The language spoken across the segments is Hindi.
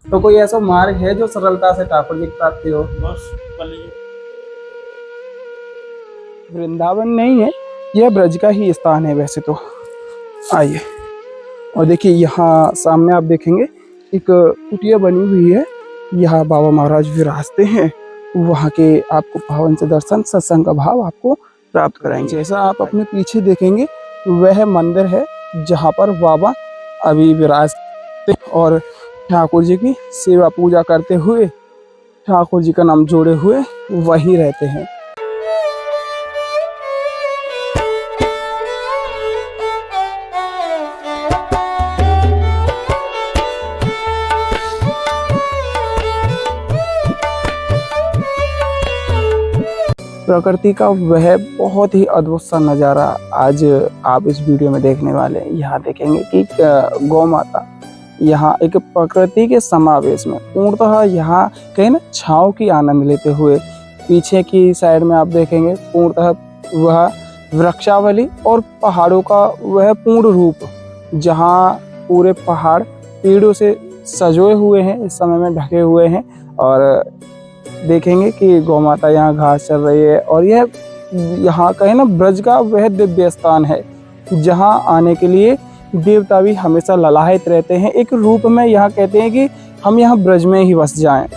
तो कोई ऐसा मार्ग है जो सरलता से ठाकुर जी की प्राप्ति हो? बस कल वृंदावन नहीं है, यह ब्रज का ही स्थान है वैसे तो। आइए, और देखिए यहाँ सामने आप देखेंगे एक कुटिया बनी हुई है। यहाँ बाबा महाराज विराजते हैं। वहाँ के आपको पावन से दर्शन, सत्संग का भाव आपको प्राप्त कराएंगे। जैसा आप अपने पीछे देखेंगे वह मंदिर है जहाँ पर बाबा अभी विराजते और ठाकुर जी की सेवा पूजा करते हुए, ठाकुर जी का नाम जोड़े हुए वही रहते हैं। प्रकृति का वह बहुत ही अद्भुत सा नज़ारा आज आप इस वीडियो में देखने वाले हैं। यहाँ देखेंगे कि गौ माता यहाँ एक प्रकृति के समावेश में पूर्णतः यहाँ कहीं ना छाँव की आनंद लेते हुए, पीछे की साइड में आप देखेंगे पूर्णतः वह वृक्षावली और पहाड़ों का वह पूर्ण रूप, जहाँ पूरे पहाड़ पेड़ों से सजोए हुए हैं, इस समय में ढके हुए हैं। और देखेंगे कि गौ माता यहाँ घास चल रही है। और यह यहाँ कहे ना ब्रज का वह दिव्य स्थान है जहाँ आने के लिए देवता भी हमेशा ललायत रहते हैं। एक रूप में यहाँ कहते हैं कि हम यहाँ ब्रज में ही बस जाएं।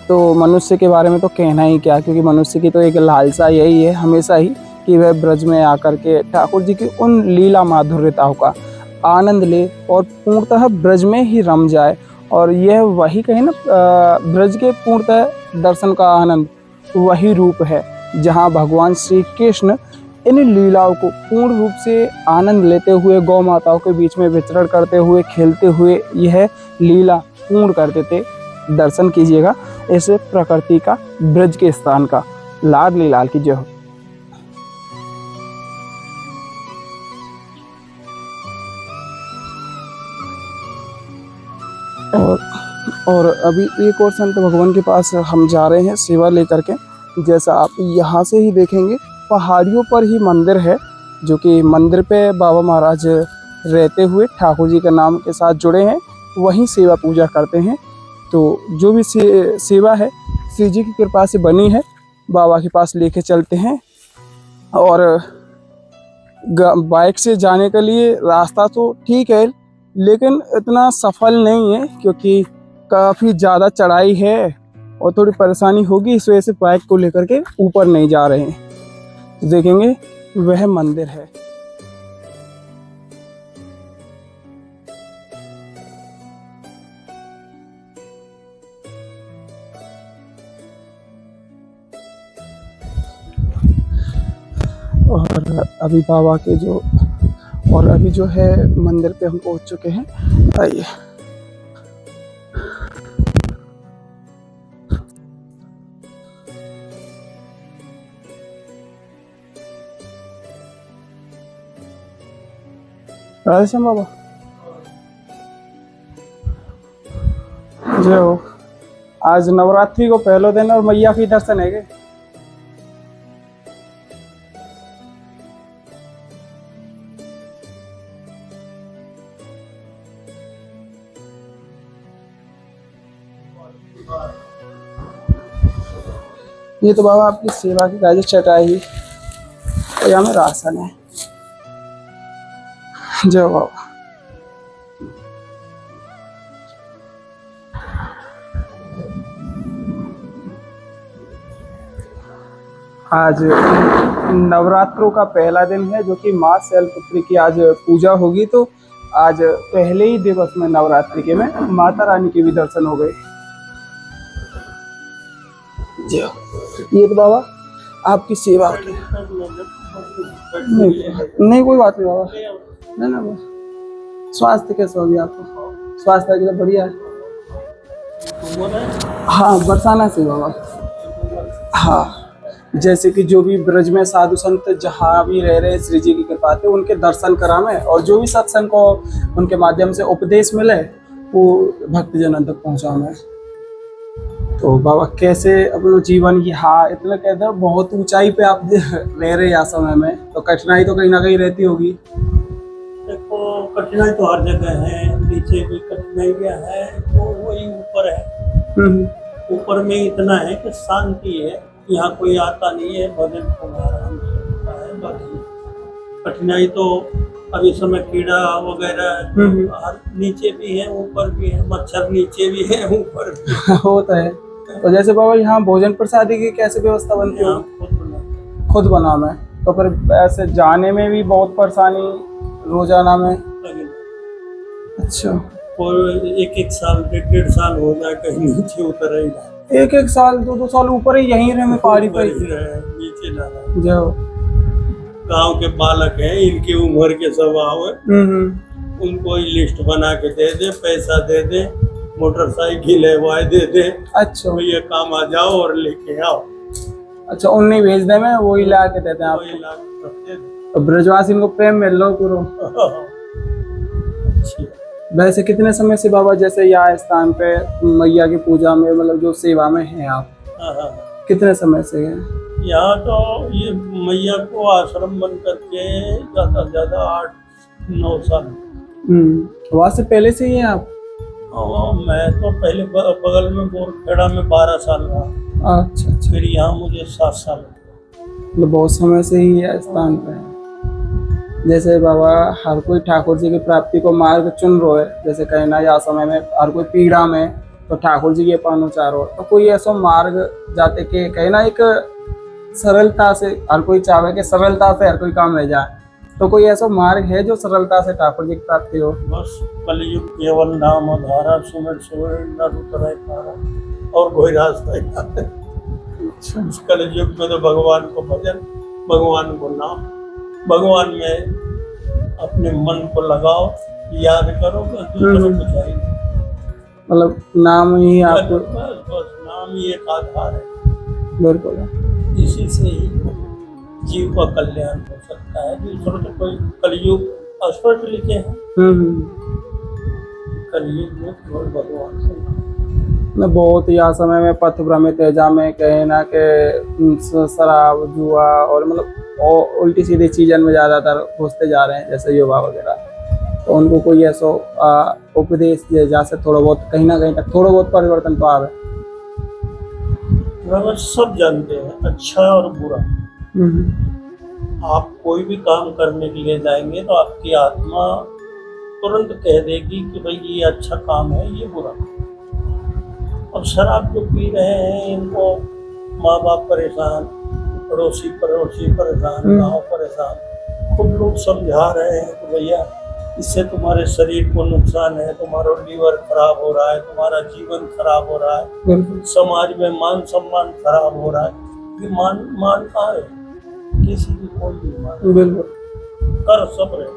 तो मनुष्य के बारे में तो कहना ही क्या, क्योंकि मनुष्य की तो एक लालसा यही है हमेशा ही कि वह ब्रज में आकर के ठाकुर जी की उन लीला माधुर्यताओं का आनंद ले और पूर्णतः ब्रज में ही रम जाए। और यह वही कहे ना ब्रज के पूर्णतः दर्शन का आनंद वही रूप है जहाँ भगवान श्री कृष्ण इन लीलाओं को पूर्ण रूप से आनंद लेते हुए गौ माताओं के बीच में विचरण करते हुए, खेलते हुए यह लीला पूर्ण करते थे। दर्शन कीजिएगा इस प्रकृति का, ब्रज के स्थान का। लाडली लाल की जय हो। और अभी एक और संत भगवान के पास हम जा रहे हैं सेवा लेकर के। जैसा आप यहाँ से ही देखेंगे पहाड़ियों पर ही मंदिर है, जो कि मंदिर पे बाबा महाराज रहते हुए ठाकुर जी के नाम के साथ जुड़े हैं, वहीं सेवा पूजा करते हैं। तो जो भी सेवा है श्री जी की कृपा से बनी है, बाबा के पास लेके चलते हैं। और बाइक से जाने के लिए रास्ता तो ठीक है लेकिन इतना सफल नहीं है, क्योंकि काफ़ी ज़्यादा चढ़ाई है और थोड़ी परेशानी होगी। इस वजह से बाइक को लेकर के ऊपर नहीं जा रहे हैं। तो देखेंगे वह मंदिर है। और अभी बाबा के अभी जो है मंदिर पे हम पहुंच चुके हैं। आइए, राधेश्याम बाबा जय हो। आज नवरात्रि को पहले दिन और मैया के दर्शन है के? ये तो बाबा आपकी सेवा की गाजी चटाई और यहाँ में राशन है। जय बाबा। आज नवरात्रों का पहला दिन है, जो कि माँ शैलपुत्री की आज पूजा होगी। तो आज पहले ही दिवस में नवरात्रि के में माता रानी के भी दर्शन हो गए। ये तो बाबा आपकी सेवा की। नहीं कोई बात नहीं बाबा, नहीं ना बाबा। स्वास्थ्य कैसा हो गया आपको? स्वास्थ्य एकदम बढ़िया है। हाँ, बरसाना से बाबा। हाँ, जैसे कि जो भी ब्रज में साधु संत जहाँ भी रह रहे हैं श्री जी की कृपा से उनके दर्शन करावे, और जो भी सत्संग को उनके माध्यम से उपदेश मिले वो भक्तजनों तक पहुँचावे। तो बाबा कैसे अपना जीवन की, हाँ इतना कहते हैं बहुत ऊंचाई पे आप रह रहे हैं समय में, तो कठिनाई तो कहीं ना कहीं रहती होगी। देखो कठिनाई तो हर जगह है, नीचे भी कठिनाई है तो वही ऊपर ऊपर में इतना है कि शांति है, यहाँ कोई आता नहीं है, भजन को आराम से होता है। बाकी कठिनाई तो अभी समय कीड़ा वगैरह हर नीचे भी है, ऊपर भी है, मच्छर नीचे भी है, ऊपर भी है। होता है। तो जैसे बाबा यहाँ भोजन प्रसादी की कैसे व्यवस्था बनती है? यहाँ खुद बनाते खुद बनाना है, तो फिर ऐसे जाने में भी बहुत परेशानी रोजाना में? हैं। अच्छा, और एक साल 1.5 साल हो जाए कहीं नीचे उतर ही जाए, 1 1 साल 2 2 साल ऊपर ही यहीं रहे, मैं पहाड़ी पर ऊपर ही रहे, नीचे ना रहे। जो गांव के बालक हैं, इनकी उम्र के स्वभाव है, उनको ही लिस्ट बना के दे दे, पैसा दे दे, मोटरसाइकिल है वाय दे दे, अच्छा तो ये काम आ जाओ और लेके आओ। अच्छा, उन्हें भेज दे, मैं वही ला के देते हैं वही आपको। ला के रख दे दे। तो ब्रजवासी को प्रेम मिल लो करो। अच्छी। वैसे कितने समय से बाबा जैसे यहाँ स्थान पे मैया की पूजा में मतलब जो सेवा में हैं आप, हाँ। कितने समय से हैं? यहाँ तो ये मैया को आश्रम बन करके ज्यादा से ज्यादा 8-9 साल। वहाँ से पहले से ही हैं आप? मैं तो पहले बगल में बोरखेड़ा में 12 साल रहा, अच्छा अच्छा, फिर यहाँ मुझे 7 साल। मतलब बहुत समय से ही है स्थान पे है। जैसे बाबा हर कोई ठाकुर जी की प्राप्ति को मार्ग चुन रहा है, जैसे कहना या समय में हर कोई पीड़ा में तो ठाकुर जी के पानुचार हो, तो कोई ऐसा मार्ग जाते के कहना एक सरलता से हर कोई चाहे कि सरलता से हर कोई काम रह जाए, तो कोई ऐसा मार्ग है जो सरलता से ठाकुर जी की प्राप्ति हो? बस कलयुग केवल नाम धारा, सुमिर सुमिर नर उतरै पारा, और कोई रास्ता ही नहीं है। अच्छा, इस कलयुग में तो भगवान को भजन, भगवान को नाम, भगवान में अपने मन को लगाओ, याद करो, बस दूसरों को चाहिए। मतलब नाम ही आपको? बस नाम ही एक आधार है, बिल्कुल, इसी से ही जीव का कल्याण हो सकता है। दूसरों तो कोई कलयुग स्पष्ट लिखे हैं, कलयुग में केवल भगवान से नाम। मैं बहुत या समय में पथ भ्रमित तेजा में कहे ना कि शराब जुआ और मतलब और उल्टी सीधी चीजन में ज्यादातर घुसते जा रहे हैं, जैसे युवा वगैरह, तो उनको कोई ऐसा उपदेश दिया जा से थोड़ा बहुत कहीं ना कहीं तक थोड़ा बहुत परिवर्तन तो आवे? भगवान सब जानते हैं अच्छा और बुरा। आप कोई भी काम करने के लिए जाएंगे तो आपकी आत्मा तुरंत कह देगी कि भाई ये अच्छा काम है, ये बुरा। अब शराब जो पी रहे हैं, इनको माँ बाप परेशान, पड़ोसी परेशान, गाँव परेशान, खूब लोग समझा रहे हैं कि भैया इससे तुम्हारे शरीर को नुकसान है, तुम्हारा लीवर खराब हो रहा है, तुम्हारा जीवन खराब हो रहा है, समाज में मान सम्मान खराब हो रहा है। ये मान कहाँ है? किसी की कोई नहीं मान। बिल्कुल, कर सब रहे,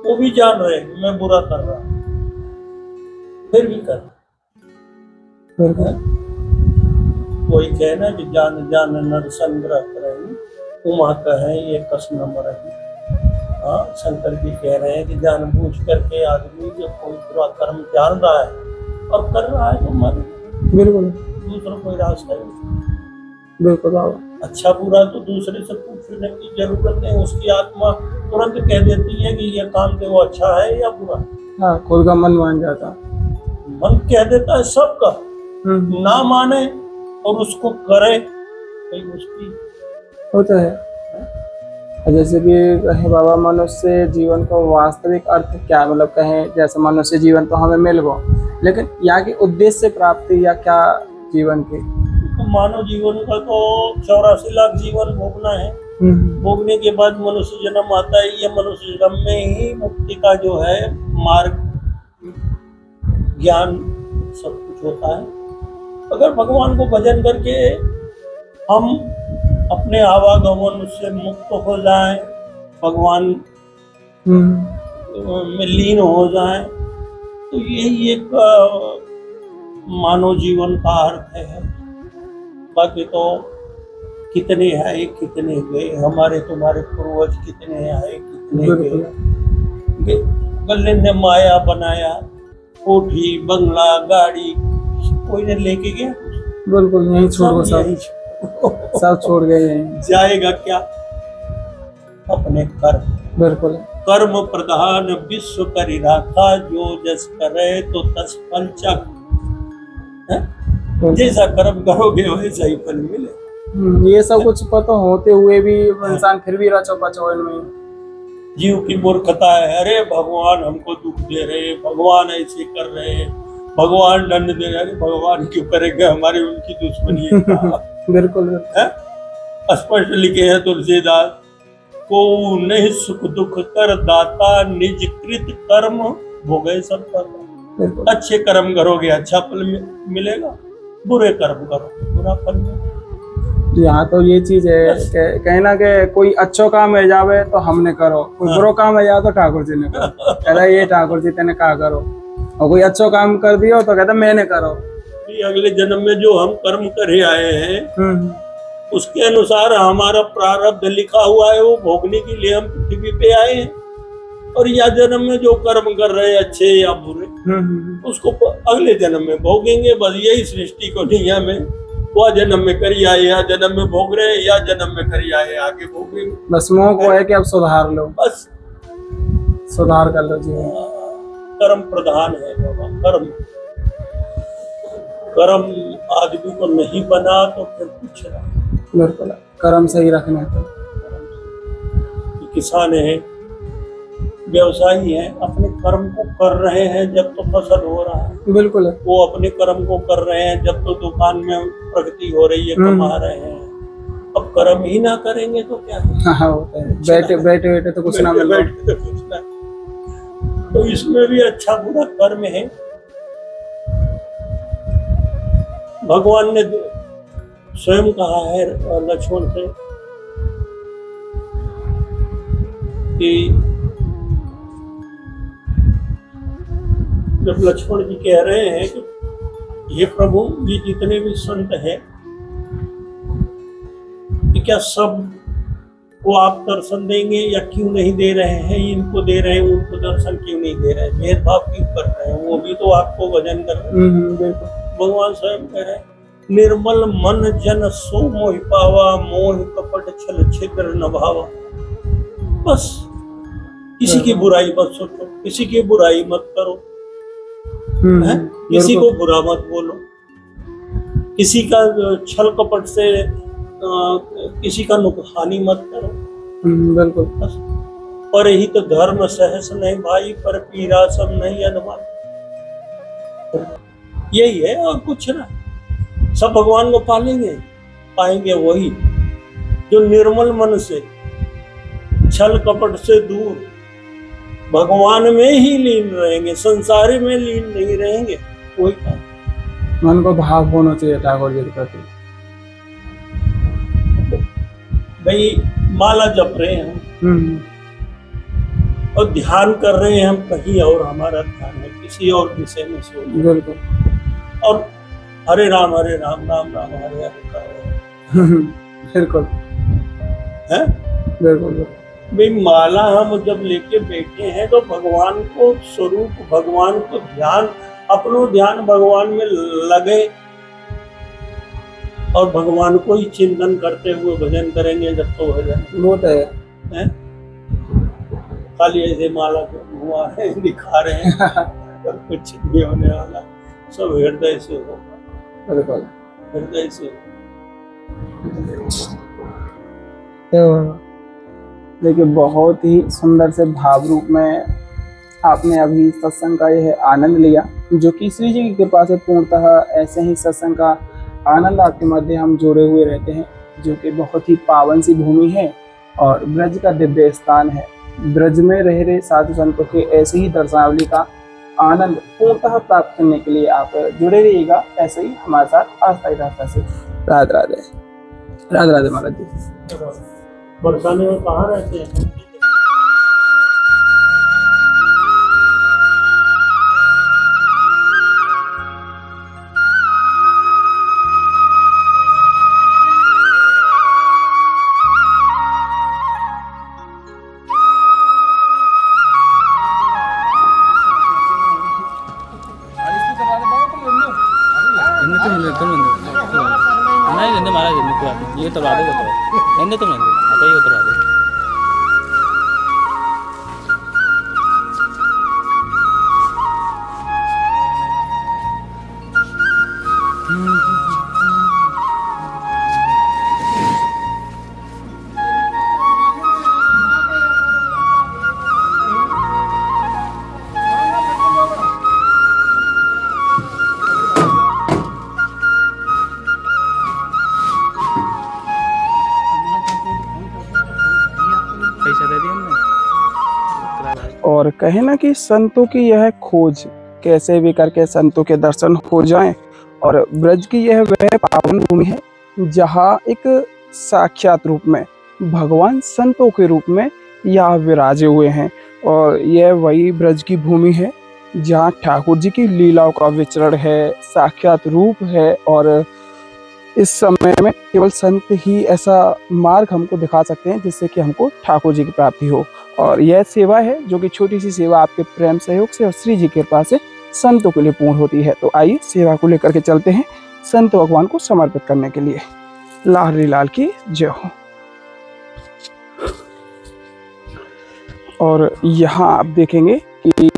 वो भी जान रहे कि मैं बुरा कर रहा हूँ, फिर भी कर रहा। कोई कहना कि जान जान नर संग्रह करें, उमा कहे ये कस न मरही। हाँ, शंकर जी कह रहे हैं कि जानबूझ करके आदमी जब कोई बुरा कर्म जान रहा है और कर रहा है तो मर। बिल्कुल, दूसरा कोई रास्ता ही नहीं। बिल्कुल बाबा। अच्छा बुरा तो दूसरे से पूछने की जरूरत नहीं, उसकी आत्मा तुरंत कह देती है कि ये काम तो वो अच्छा है या बुरा। हाँ, खुद का मन मान जाता, मन कह देता है सबका, ना माने और उसको करे भाई उसकी होता है। जैसे कि कहें बाबा मनुष्य जीवन का वास्तविक अर्थ क्या, मतलब कहें जैसे मनुष्य जीवन तो हमें मिल गो, लेकिन यहाँ की उद्देश्य प्राप्ति या क्या जीवन की? मानव जीवन का तो 84 लाख जीवन भोगना है। भोगने के बाद मनुष्य जन्म आता है। ये मनुष्य जन्म में ही मुक्ति का जो है मार्ग, ज्ञान सब कुछ होता है। अगर भगवान को भजन करके हम अपने आवागमन से मुक्त हो जाएं, भगवान में लीन हो जाएं, तो यही एक मानव जीवन का अर्थ है। बाकी तो कितने आए कितने गए, हमारे तुम्हारे पूर्वज कितने आए कितने गए। गले ने माया बनाया, कोठी बंगला गाड़ी कोई ने लेके गया? बिल्कुल यही छोड़, सब छोड़ गए यहीं। जाएगा क्या? अपने कर्म। बिल्कुल, कर्म प्रधान विश्व करि राखा, जो जस करे तो तस फल चख। जैसा कर्म करोगे वैसा ही फल मिले। ये सब कुछ पता होते हुए भी इंसान फिर भी रचो पचो इनमें। जीव की मूर्खता है, अरे भगवान हमको दुख दे रहे, भगवान ऐसे कर रहे, भगवान दंड दे रहे, अरे भगवान क्यों करेंगे, हमारी उनकी दुश्मनी है क्या? बिल्कुल है? स्पष्ट लिखे हैं तुलसीदास, को नहीं सुख दुख कर दाता, निज कृत कर्म भोगे सब कर्म। अच्छे कर्म करोगे अच्छा फल मिलेगा, बुरे कर्म करोगे बुरा फल मिलेगा। यहाँ तो ये चीज है कहना के कोई अच्छो काम है जावे तो हमने करो, कोई बुरो काम है जावे तो ठाकुर जी ने करो। कहता ये ठाकुर जी तेने कहा करो, और कोई अच्छो काम कर दियो तो कहता मैंने करो। अगले जन्म में जो हम कर्म करे आए हैं उसके अनुसार हमारा प्रारब्ध लिखा हुआ है, वो भोगने के लिए हम पृथ्वी पे आए हैं। और यह जन्म में जो कर्म कर रहे हैं अच्छे या बुरे, उसको अगले जन्म में भोगेंगे। बस यही सृष्टि को नियम है, वह जन्म में करी आए या जन्म में भोग रहे, या जन्म में करी आए आगे भोगेंगे। बस मोह को है कि अब सुधार लो, बस सुधार कर लो जी। कर्म प्रधान है बाबा, कर्म कर्म आदमी को नहीं बना तो फिर कुछ नहीं। बिल्कुल कर्म सही रखना है। किसान है, व्यवसायी है, अपने कर्म को कर रहे हैं जब तो फसल हो रहा है। बिल्कुल वो अपने कर्म को कर रहे हैं जब तो दुकान में प्रगति हो रही है, कमा रहे हैं। अब कर्म ही ना करेंगे तो क्या है? हाँ होता है, बैठे बैठे बैठे तो कुछ ना मिल रहा। तो कुछ ना। तो इसमें भी अच्छा बुरा कर्म है। भगवान ने स्वयं कहा है लक्ष्मण से कि जब लक्ष्मण जी कह रहे हैं कि ये प्रभु ये जितने भी संत हैं कि क्या सब को आप दर्शन देंगे या क्यों नहीं दे रहे हैं, इनको दे रहे हैं उनको दर्शन क्यों नहीं दे रहे हैं, भेदभाव क्यों कर रहे हैं, वो भी तो आपको भजन कर रहे हैं। भगवान स्वयं कह रहे हैं निर्मल मन जन सो मोहि पावा, मोह कपट छल छिद्र न भावा। बस किसी की बुराई मत सोचो, किसी की बुराई मत करो, किसी को बुरा मत बोलो, किसी का छल कपट से किसी का हानि मत करो। बिल्कुल बस पर ही तो धर्म सहस नहीं भाई, पर पीरा सब नहीं अनुमान। यही है और कुछ ना। सब भगवान को पालेंगे, पाएंगे वही जो निर्मल मन से छल कपट से दूर भगवान में ही लीन रहेंगे, संसारी में लीन नहीं रहेंगे। वही काम मन को भाव होना चाहिए ठाकुर जी के प्रति। भाई माला जप रहे हैं और ध्यान कर रहे हैं हम कहीं और, हमारा ध्यान है किसी और विषय में सोच। बिल्कुल और हरे राम राम राम हरे हरे कर रहे हैं। बिल्कुल है बिल्कुल भाई माला हम जब लेके बैठे हैं तो भगवान को स्वरूप, भगवान को ध्यान, अपनो ध्यान भगवान में लगे और भगवान को ही चिंतन करते हुए भजन करेंगे जब तो भजन वो तो है। खाली ऐसे माला को हुआ है दिखा रहे हैं और कुछ नहीं होने वाला, सब हृदय से होगा, बिल्कुल हृदय से। तो देखिए बहुत ही सुंदर से भाव रूप में आपने अभी सत्संग का यह आनंद लिया, जो कि श्री जी की कृपा से पूर्णतः ऐसे ही सत्संग का आनंद आपके मध्य हम जोड़े हुए रहते हैं, जो कि बहुत ही पावन सी भूमि है और ब्रज का दिव्य स्थान है। ब्रज में रह रहे साधु संतों के ऐसे ही दर्शनावली का आनंद पूर्णतः प्राप्त करने के लिए आप जुड़े रहिएगा ऐसे ही हमारे साथ आस्था रास्ता से। राधे राधे, राधे राधे महाराज जी। बरसाने में कहाँ रहते हैं? ये तो राधे को तो तुम आता ही उतरा दो। और कहे ना कि संतों की यह खोज, कैसे भी करके संतों के दर्शन हो जाएं। और ब्रज की यह वह पावन भूमि है जहाँ एक साक्षात रूप में भगवान संतों के रूप में यहाँ विराजे हुए हैं। और यह वही ब्रज की भूमि है जहाँ ठाकुर जी की लीलाओं का विचरण है, साक्षात रूप है। और इस समय में केवल संत ही ऐसा मार्ग हमको दिखा सकते हैं जिससे कि हमको ठाकुर जी की प्राप्ति हो। और यह सेवा है जो कि छोटी सी सेवा आपके प्रेम सहयोग से और श्री जी की कृपा से संतों के लिए पूर्ण होती है। तो आइए सेवा को लेकर के चलते हैं संत भगवान को समर्पित करने के लिए। लाहरी लाल की जय हो। और यहाँ आप देखेंगे कि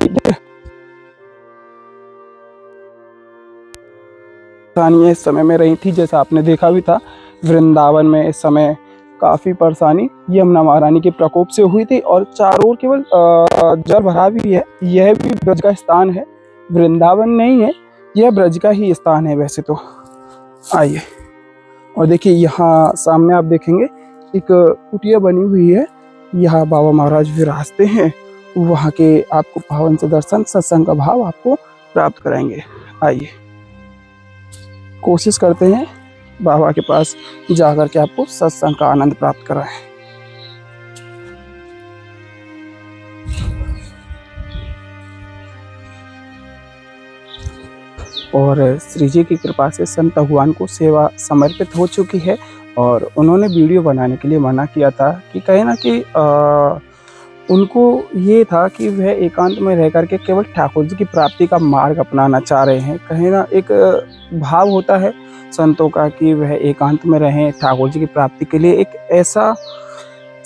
परेशानियां इस समय में रही थी, जैसा आपने देखा भी था वृंदावन में इस समय काफी परेशानी यमुना महारानी के प्रकोप से हुई थी। और चारों ओर केवल जल भरा भी है। यह भी ब्रज का स्थान है, वृंदावन नहीं है, यह ब्रज का ही स्थान है वैसे तो। आइए और देखिए यहाँ सामने आप देखेंगे एक कुटिया बनी हुई है, यहाँ बाबा महाराज विराजते हैं। वहाँ के आपको पावन से दर्शन, सत्संग का भाव आपको प्राप्त कराएंगे। आइए कोशिश करते हैं बाबा के पास जाकर के आपको सत्संग का आनंद प्राप्त कराएं। और श्री जी की कृपा से संत भगवान को सेवा समर्पित हो चुकी है। और उन्होंने वीडियो बनाने के लिए मना किया था कि कहे ना कि उनको ये था कि वह एकांत में रह करके केवल ठाकुर जी की प्राप्ति का मार्ग अपनाना चाह रहे हैं। कहे ना एक भाव होता है संतों का कि वह एकांत में रहें, ठाकुर जी की प्राप्ति के लिए एक ऐसा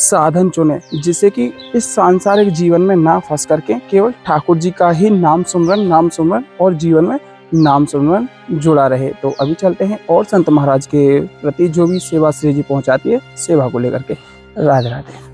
साधन चुने जिससे कि इस सांसारिक जीवन में ना फंस करके केवल ठाकुर जी का ही नाम सुमरन और जीवन में नाम सुमरन जुड़ा रहे। तो अभी चलते हैं और संत महाराज के प्रति जो भी सेवा श्री जी पहुंचाती है, सेवा को लेकर के। राधे राधे।